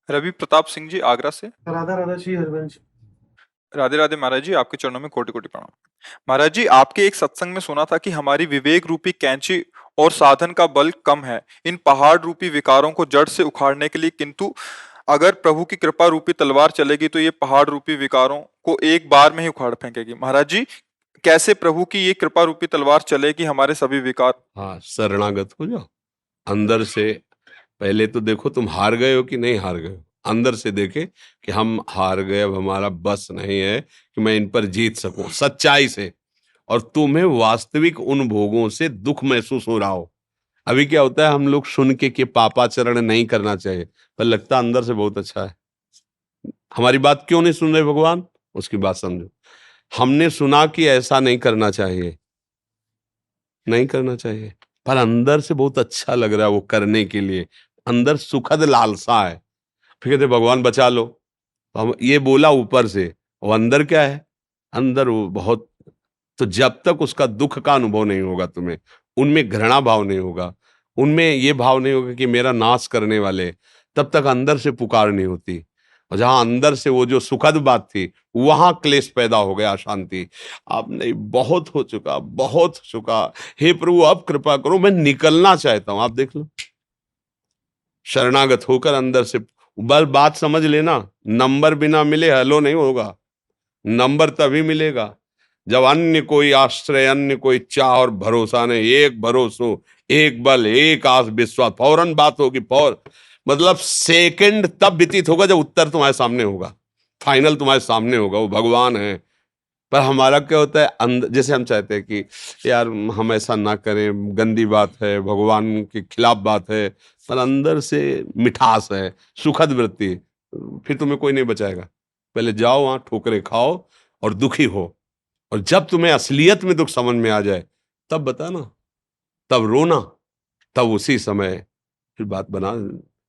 रवि प्रताप सिंह जी, आगरा से। राधा राधा श्री हरिवंश। राधे राधे महाराज जी, आपके चरणों में कोटि कोटि प्रणाम। महाराज जी, आपके एक सत्संग में सुना था कि हमारी विवेक रूपी कैंची और साधन का बल कम है इन पहाड़ रूपी विकारों को जड़ से उखाड़ने के लिए, किंतु अगर प्रभु की कृपा रूपी तलवार चलेगी तो ये पहाड़ रूपी विकारों को एक बार में ही उखाड़ फेंकेगी। महाराज जी, कैसे प्रभु की ये कृपा रूपी तलवार चलेगी हमारे सभी विकार? हाँ, शरणागत हो जाओ अंदर से। पहले तो देखो तुम हार गए हो कि नहीं हार गए हो। अंदर से देखे कि हम हार गए, अब हमारा बस नहीं है कि मैं इन पर जीत सकूं सच्चाई से। और तुम्हें वास्तविक उन भोगों से दुख महसूस हो रहा हो। अभी क्या होता है, हम लोग सुन के कि पापाचरण नहीं करना चाहिए, पर लगता अंदर से बहुत अच्छा है। हमारी बात क्यों नहीं सुन रहे भगवान, उसकी बात समझो। हमने सुना कि ऐसा नहीं करना चाहिए, नहीं करना चाहिए, पर अंदर से बहुत अच्छा लग रहा है वो करने के लिए। अंदर सुखद लालसा है। फिर कहते भगवान बचा लो। तो हम ये बोला ऊपर से, और अंदर क्या है, अंदर वो बहुत। तो जब तक उसका दुख का अनुभव नहीं होगा तुम्हें, उनमें घृणा भाव नहीं होगा, उनमें ये भाव नहीं होगा कि मेरा नाश करने वाले, तब तक अंदर से पुकार नहीं होती। और जहां अंदर से वो जो सुखद बात थी, वहां क्लेश पैदा हो गया, अशांति। अब नहीं, बहुत हो चुका, बहुत हो चुका। हे प्रभु अब कृपा करो, मैं निकलना चाहता हूं। आप देख लो, शरणागत होकर अंदर से। बस बात समझ लेना, नंबर बिना मिले हेलो नहीं होगा। नंबर तभी मिलेगा जब अन्य कोई आश्रय, अन्य कोई चाह और भरोसा नहीं, एक भरोसो, एक बल, एक आस विश्वास, फौरन बात होगी। मतलब सेकंड तब व्यतीत होगा जब उत्तर तुम्हारे सामने होगा, फाइनल तुम्हारे सामने होगा, वो भगवान है। पर हमारा क्या होता है, अंदर जैसे हम चाहते हैं कि यार हम ऐसा ना करें, गंदी बात है, भगवान के खिलाफ बात है, पर अंदर से मिठास है, सुखद वृत्ति। फिर तुम्हें कोई नहीं बचाएगा। पहले जाओ वहां ठोकरे खाओ और दुखी हो। और जब तुम्हें असलियत में दुख समझ में आ जाए, तब बताना, तब रोना, तब उसी समय फिर बात बना।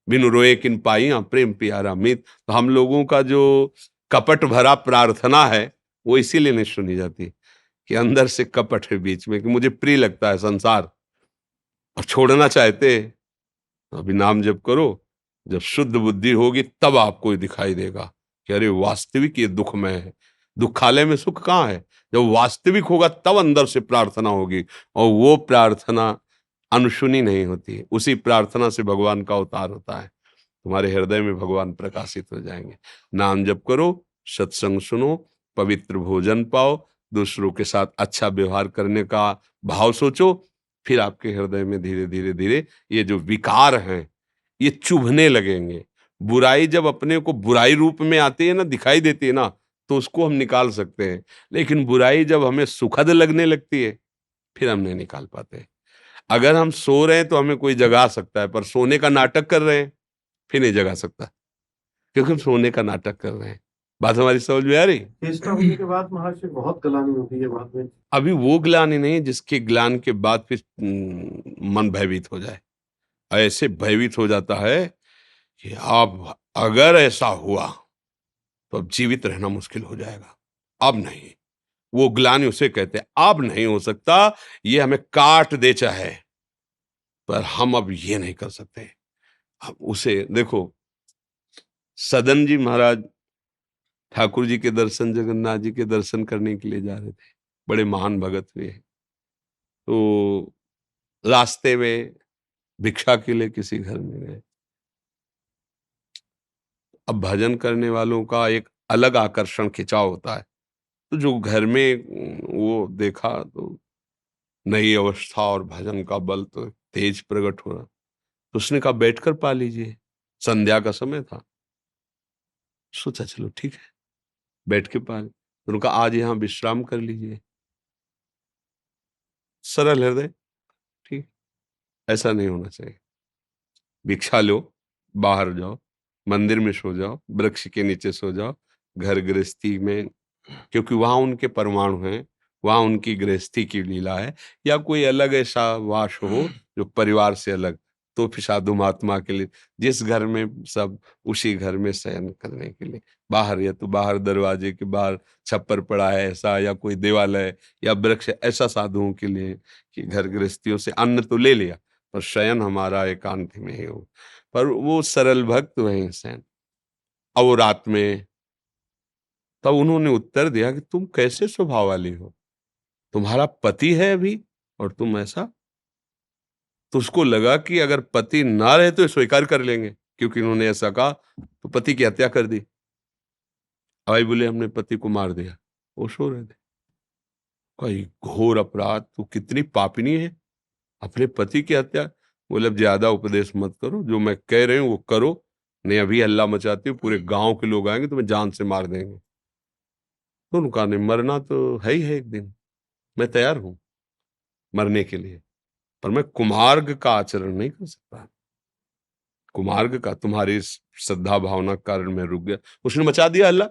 बिनु रोए किन पाई प्रेम प्यारा मीत। तो हम लोगों का जो कपट भरा प्रार्थना है, वो इसीलिए नहीं सुनी जाती कि अंदर से कपट है बीच में, कि मुझे प्रिय लगता है संसार और छोड़ना चाहते। तो अभी नाम जप करो, जब शुद्ध बुद्धि होगी तब आपको ये दिखाई देगा कि अरे वास्तविक ये दुखमय है। दुखालय में सुख कहाँ है? जब वास्तविक होगा तब अंदर से प्रार्थना होगी, और वो प्रार्थना अनसुनी नहीं होती, उसी प्रार्थना से भगवान का अवतार होता है। तुम्हारे हृदय में भगवान प्रकाशित हो जाएंगे। नाम जप करो, सत्संग सुनो, पवित्र भोजन पाओ, दूसरों के साथ अच्छा व्यवहार करने का भाव सोचो। फिर आपके हृदय में धीरे धीरे धीरे ये जो विकार हैं, ये चुभने लगेंगे। बुराई जब अपने को बुराई रूप में आती है ना, दिखाई देती है ना, तो उसको हम निकाल सकते हैं। लेकिन बुराई जब हमें सुखद लगने लगती है, फिर हम नहीं निकाल पाते। अगर हम सो रहे हैं तो हमें कोई जगा सकता है, पर सोने का नाटक कर रहे हैं, फिर नहीं जगा सकता, क्योंकि हम सोने का नाटक कर रहे हैं। बात हमारी समझ में आ रही? चेष्टा होने के बाद महर्षि बहुत गलानी होती है बाद में। अभी वो ग्लानि नहीं जिसके ग्लान के बाद फिर मन भयभीत हो जाए। ऐसे भयभीत हो जाता है कि अब अगर ऐसा हुआ तो अब जीवित रहना मुश्किल हो जाएगा। अब नहीं, वो ग्लानि उसे कहते हैं, अब नहीं हो सकता, ये हमें काट दे चाहे, पर हम अब ये नहीं कर सकते। अब उसे देखो, सदन जी महाराज ठाकुर जी के दर्शन, जगन्नाथ जी के दर्शन करने के लिए जा रहे थे। बड़े महान भगत हुए हैं। तो रास्ते में भिक्षा के लिए किसी घर में गए। अब भजन करने वालों का एक अलग आकर्षण खिंचाव होता है। तो जो घर में वो देखा, तो नई अवस्था और भजन का बल तो तेज प्रकट हो रहा। तो उसने कहा बैठकर पा लीजिए, संध्या का समय था। सोचा चलो ठीक है, बैठ के पा। तो उनका आज यहाँ विश्राम कर लीजिए। सरल हृदय, ठीक, ऐसा नहीं होना चाहिए। भिक्षा लो, बाहर जाओ, मंदिर में सो जाओ, वृक्ष के नीचे सो जाओ, घर गृहस्थी में, क्योंकि वहां उनके परमाणु हैं, वहां उनकी गृहस्थी की लीला है। या कोई अलग ऐसा वास हो जो परिवार से अलग, तो फिर साधु महात्मा के लिए जिस घर में सब, उसी घर में शयन करने के लिए। बाहर, या तो बाहर दरवाजे के बाहर छप्पर पड़ा है ऐसा, या कोई देवालय या वृक्ष, ऐसा साधुओं के लिए कि घर गृहस्थियों से अन्न तो ले लिया, पर शयन हमारा एकांत में ही हो। पर वो सरल भक्त वहीं शयन। अब वो रात में, तब उन्होंने उत्तर दिया कि तुम कैसे स्वभाव वाली हो, तुम्हारा पति है अभी और तुम ऐसा। तो उसको लगा कि अगर पति ना रहे तो ये स्वीकार कर लेंगे, क्योंकि उन्होंने ऐसा कहा तो पति की हत्या कर दी। भाई बोले हमने पति को मार दिया, वो सो रहे थे। कोई घोर अपराध, तू कितनी पापिनी है, अपने पति की हत्या। बोले अब ज्यादा उपदेश मत करो, जो मैं कह रही हूँ वो करो, नहीं अभी हल्ला मचाती हूँ, पूरे गांव के लोग आएंगे तुम्हें जान से मार देंगे। तो उनका नहीं, मरना तो है ही है एक दिन, मैं तैयार हूं मरने के लिए, पर मैं कुमार्ग का आचरण नहीं कर सकता। कुमार्ग का, तुम्हारी इस श्रद्धा भावना के कारण मैं रुक गया। उसने मचा दिया हल्ला,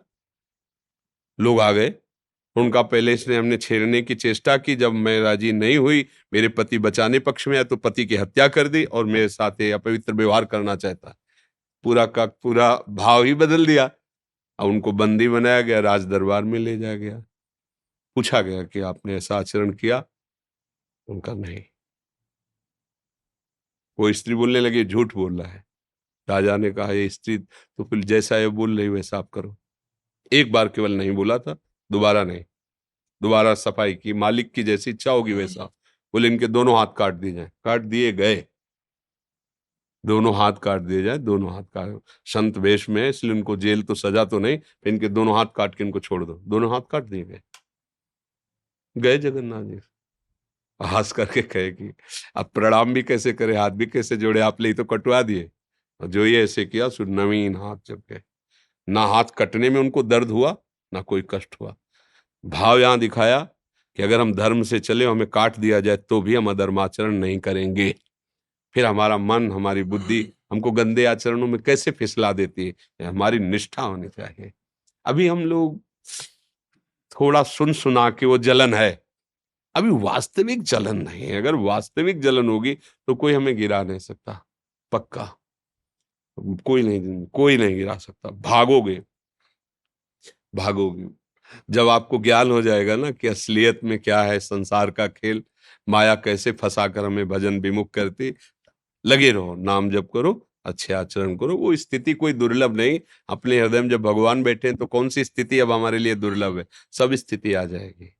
लोग आ गए। उनका पहले इसने हमने छेड़ने की चेष्टा की, जब मैं राजी नहीं हुई, मेरे पति बचाने पक्ष में आया तो पति की हत्या कर दी और मेरे साथ ये अपवित्र व्यवहार करना चाहता। पूरा का पूरा भाव ही बदल दिया। अब उनको बंदी बनाया गया, राज दरबार में ले जाया गया, पूछा गया कि आपने ऐसा आचरण किया। उनका नहीं। वो स्त्री बोलने लगी झूठ बोल रहा है। राजा ने कहा ये स्त्री तो फिर जैसा ये बोल रही वैसा आप करो। एक बार केवल नहीं बोला था, दोबारा नहीं, दोबारा सफाई की, मालिक की जैसी इच्छा होगी वैसा। बोले इनके दोनों हाथ काट दिए जाए, काट दिए गए, दोनों हाथ काट दिए जाए, दोनों हाथ काट। संत वेश में, इसलिए उनको जेल तो सजा तो नहीं, इनके दोनों हाथ काट के इनको छोड़ दो। दोनों हाथ काट दिए गए, गए जगन्नाथ जी। हंस करके कहे कि अब प्रणाम भी कैसे करे, हाथ भी कैसे जोड़े, आप ले तो कटवा दिए। और जो ये ऐसे किया सो नवीन हाथ जब गए, ना हाथ कटने में उनको दर्द हुआ ना कोई कष्ट हुआ। भाव यहां दिखाया कि अगर हम धर्म से चले, हमें काट दिया जाए तो भी हम अधर्माचरण नहीं करेंगे। फिर हमारा मन, हमारी बुद्धि हमको गंदे आचरणों में कैसे फिसला देती है। हमारी निष्ठा होनी चाहिए। अभी हम लोग थोड़ा सुन सुना के वो जलन है, अभी वास्तविक जलन नहीं है। अगर वास्तविक जलन होगी तो कोई हमें गिरा नहीं सकता, पक्का कोई नहीं गिरा सकता। भागोगे भागोगे, जब आपको ज्ञान हो जाएगा ना कि असलियत में क्या है, संसार का खेल, माया कैसे फंसा कर हमें भजन विमुख करती, लगे रहो, नाम जप करो, अच्छे आचरण करो। वो स्थिति कोई दुर्लभ नहीं। अपने हृदय में जब भगवान बैठे हैं तो कौन सी स्थिति अब हमारे लिए दुर्लभ है, सब स्थिति आ जाएगी।